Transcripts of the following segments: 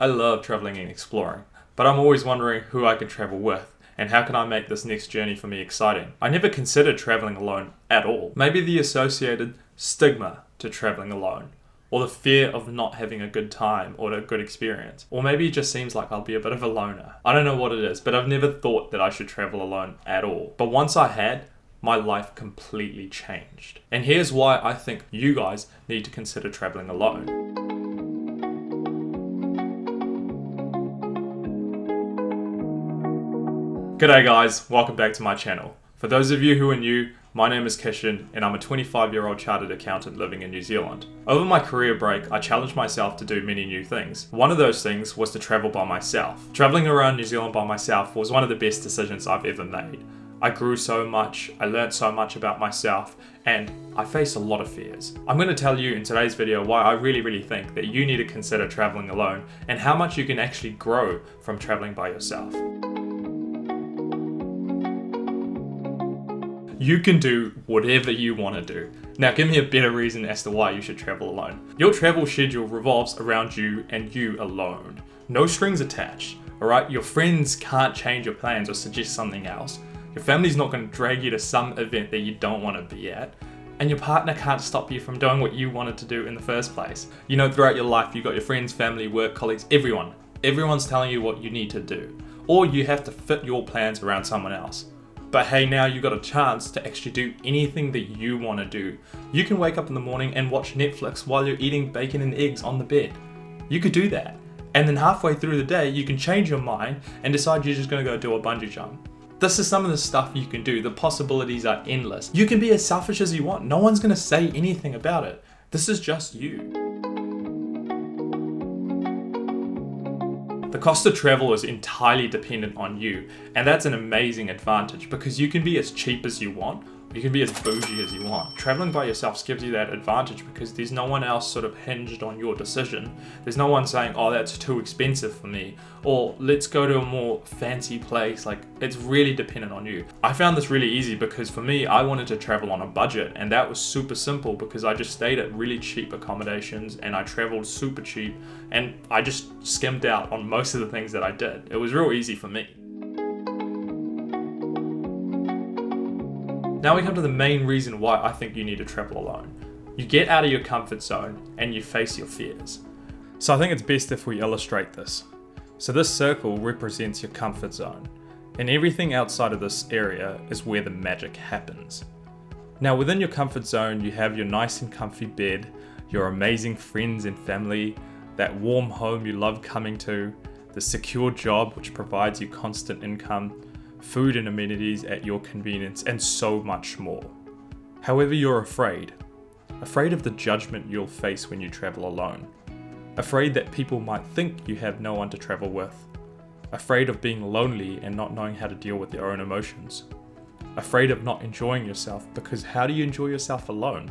I love traveling and exploring, but I'm always wondering who I can travel with and how can I make this next journey for me exciting. I never considered traveling alone at all. Maybe the associated stigma to traveling alone, or the fear of not having a good time or a good experience. Or maybe it just seems like I'll be a bit of a loner. I don't know what it is, but I've never thought that I should travel alone at all. But once I had, my life completely changed. And here's why I think you guys need to consider traveling alone. G'day guys, welcome back to my channel. For those of you who are new, my name is Kishen and I'm a 25-year-old chartered accountant living in New Zealand. Over my career break, I challenged myself to do many new things. One of those things was to travel by myself. Traveling around New Zealand by myself was one of the best decisions I've ever made. I grew so much, I learned so much about myself, and I faced a lot of fears. I'm going to tell you in today's video why I really think that you need to consider traveling alone and how much you can actually grow from traveling by yourself. You can do whatever you want to do. Now give me a better reason as to why you should travel alone. Your travel schedule revolves around you and you alone. No strings attached, alright? Your friends can't change your plans or suggest something else. Your family's not going to drag you to some event that you don't want to be at. And your partner can't stop you from doing what you wanted to do in the first place. You know, throughout your life, you've got your friends, family, work, colleagues, everyone. Everyone's telling you what you need to do. Or you have to fit your plans around someone else. But hey, now you've got a chance to actually do anything that you want to do. You can wake up in the morning and watch Netflix while you're eating bacon and eggs on the bed. You could do that. And then halfway through the day, you can change your mind and decide you're just going to go do a bungee jump. This is some of the stuff you can do. The possibilities are endless. You can be as selfish as you want. No one's going to say anything about it. This is just you. The cost of travel is entirely dependent on you, and that's an amazing advantage because you can be as cheap as you want, or you can be as bougie as you want. Traveling by yourself gives you that advantage because there's no one else sort of hinged on your decision. There's no one saying, oh, that's too expensive for me, or let's go to a more fancy place. Like, it's really dependent on you. I found this really easy because for me, I wanted to travel on a budget, and that was super simple because I just stayed at really cheap accommodations and I traveled super cheap, and I just skimmed out on most of the things that I did. It was real easy for me. Now we come to the main reason why I think you need to travel alone. You get out of your comfort zone and you face your fears. So I think it's best if we illustrate this. So this circle represents your comfort zone, and everything outside of this area is where the magic happens. Now within your comfort zone, you have your nice and comfy bed, your amazing friends and family, that warm home you love coming to, the secure job which provides you constant income, food and amenities at your convenience, and so much more. However, you're afraid of the judgment you'll face when you travel alone. Afraid that people might think you have no one to travel with. Afraid of being lonely and not knowing how to deal with your own emotions. Afraid of not enjoying yourself because how do you enjoy yourself alone?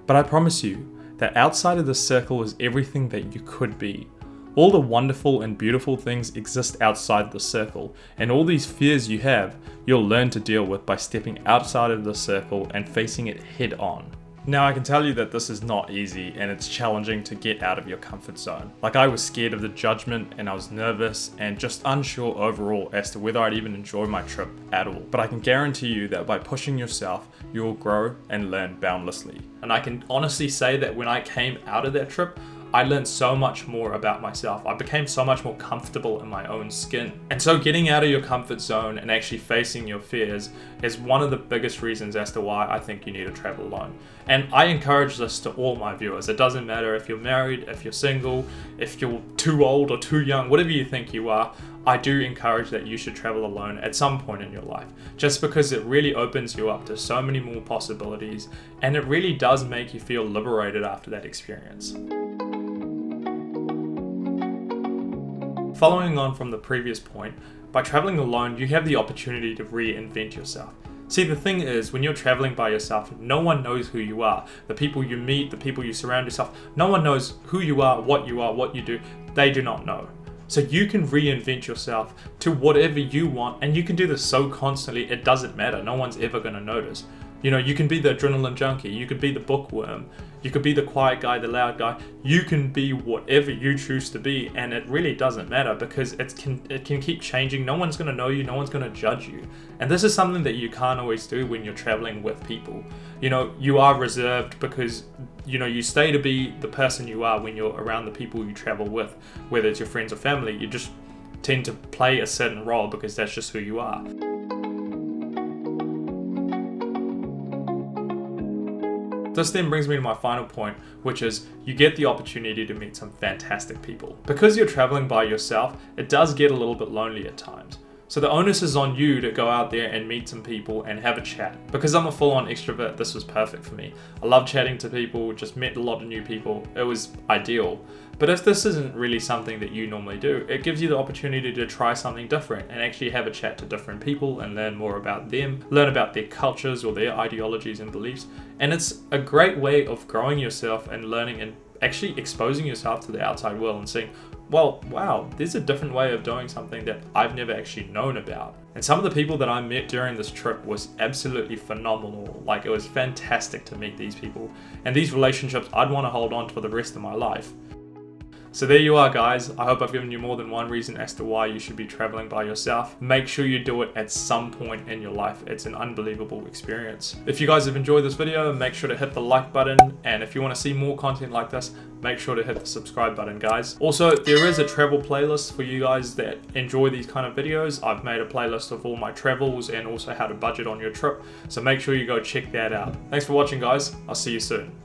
But I promise you that outside of this circle is everything that you could be. All the wonderful and beautiful things exist outside the circle, and all these fears you have, you'll learn to deal with by stepping outside of the circle and facing it head on. Now I can tell you that this is not easy and it's challenging to get out of your comfort zone. Like, I was scared of the judgment and I was nervous and just unsure overall as to whether I'd even enjoy my trip at all. But I can guarantee you that by pushing yourself, you'll grow and learn boundlessly. And I can honestly say that when I came out of that trip, I learned so much more about myself. I became so much more comfortable in my own skin. And so getting out of your comfort zone and actually facing your fears is one of the biggest reasons as to why I think you need to travel alone. And I encourage this to all my viewers. It doesn't matter if you're married, if you're single, if you're too old or too young, whatever you think you are, I do encourage that you should travel alone at some point in your life, just because it really opens you up to so many more possibilities, and it really does make you feel liberated after that experience. Following on from the previous point, by traveling alone, you have the opportunity to reinvent yourself. See, the thing is, when you're traveling by yourself, no one knows who you are. The people you meet, the people you surround yourself, no one knows who you are, what you do. They do not know. So you can reinvent yourself to whatever you want, and you can do this so constantly, it doesn't matter. No one's ever going to notice. You know, you can be the adrenaline junkie, you could be the bookworm, you could be the quiet guy, the loud guy. You can be whatever you choose to be, and it really doesn't matter because it can keep changing. No one's going to know you, no one's going to judge you. And this is something that you can't always do when you're traveling with people. You know, you are reserved because, you know, you stay to be the person you are when you're around the people you travel with, whether it's your friends or family. You just tend to play a certain role because that's just who you are. This then brings me to my final point, which is you get the opportunity to meet some fantastic people. Because you're traveling by yourself, it does get a little bit lonely at times. So the onus is on you to go out there and meet some people and have a chat. Because I'm a full-on extrovert, this was perfect for me. I love chatting to people, just met a lot of new people. It was ideal. But if this isn't really something that you normally do, it gives you the opportunity to try something different and actually have a chat to different people and learn more about them, learn about their cultures or their ideologies and beliefs. And it's a great way of growing yourself and learning and actually exposing yourself to the outside world and seeing, well, wow, there's a different way of doing something that I've never actually known about. And some of the people that I met during this trip was absolutely phenomenal. Like, it was fantastic to meet these people. And these relationships I'd want to hold on for the rest of my life. So there you are, guys. I hope I've given you more than one reason as to why you should be traveling by yourself. Make sure you do it at some point in your life. It's an unbelievable experience. If you guys have enjoyed this video, make sure to hit the like button. And if you want to see more content like this, make sure to hit the subscribe button, guys. Also, there is a travel playlist for you guys that enjoy these kind of videos. I've made a playlist of all my travels and also how to budget on your trip. So make sure you go check that out. Thanks for watching, guys. I'll see you soon.